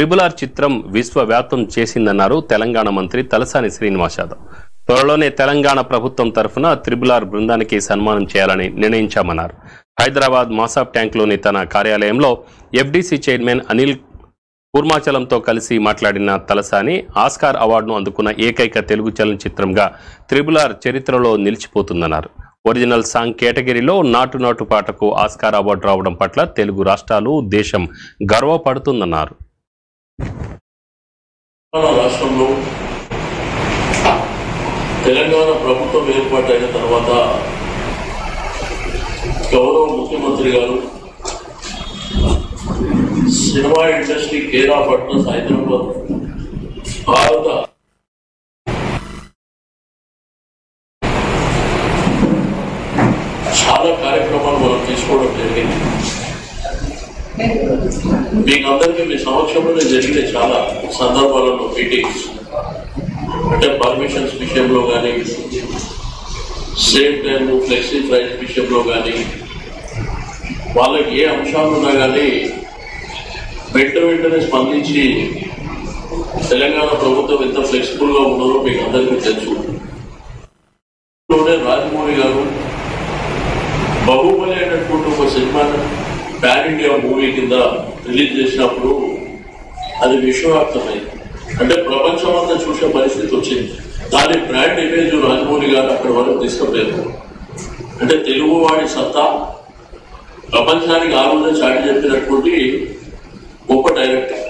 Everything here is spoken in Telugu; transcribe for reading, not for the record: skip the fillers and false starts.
RRR చిత్రం విశ్వవ్యాప్తం చేసిందన్నారు తెలంగాణ మంత్రి తలసాని శ్రీనివాస్ యాదవ్. త్వరలోనే తెలంగాణ ప్రభుత్వం తరఫున RRR బృందానికి సన్మానం చేయాలని నిర్ణయించామన్నారు. హైదరాబాద్ మాసాబ్ ట్యాంక్లోని తన కార్యాలయంలో FDC చైర్మన్ అనిల్ కూర్మాచలంతో కలిసి మాట్లాడిన తలసాని ఆస్కార్ అవార్డును అందుకున్న ఏకైక తెలుగు చలనచిత్రంగా RRR చరిత్రలో నిలిచిపోతుందన్నారు. ఒరిజినల్ సాంగ్ కేటగిరీలో నాటు నాటు పాటకు ఆస్కార్ అవార్డు రావడం పట్ల తెలుగు రాష్ట్రాలు, దేశం గర్వపడుతుందన్నారు. రాష్ట్రంలో తెలంగాణ ప్రభుత్వం ఏర్పాటైన తర్వాత గౌరవ ముఖ్యమంత్రి గారు cinema industry care of address Hyderabad భారత చాలా కార్యక్రమాలు మనం తీసుకోవడం జరిగింది. మీకు అందరికీ మీ సమక్షంలోనే జరిగిన చాలా సందర్భాలలో మీటింగ్స్ అంటే పర్మిషన్స్ విషయంలో కానీ, సేమ్ టైం ఫ్లెక్సీ ప్రైస్ విషయంలో కానీ, వాళ్ళకి ఏ అంశాలు ఉన్నా కానీ వెంటనే స్పందించి తెలంగాణ ప్రభుత్వం ఎంత ఫ్లెక్సిబుల్గా ఉన్నారో మీకు అందరికీ తెలుసు. రాజమౌళి గారు బాహుబలి అనేటువంటి ఒక సినిమా పాన్ ఇండియా మూవీ కింద రిలీజ్ చేసినప్పుడు అది విశ్వవ్యాప్తమైంది. అంటే ప్రపంచం అంతా చూసే పరిస్థితి వచ్చింది. దాని బ్రాండ్ ఇమేజ్ రాజమౌళి గారు అక్కడి వరకు తీసుకుపోయారు. అంటే తెలుగు వాడి సత్తా ప్రపంచానికి ఆ రోజే చాటి చెప్పినటువంటి గొప్ప డైరెక్టర్.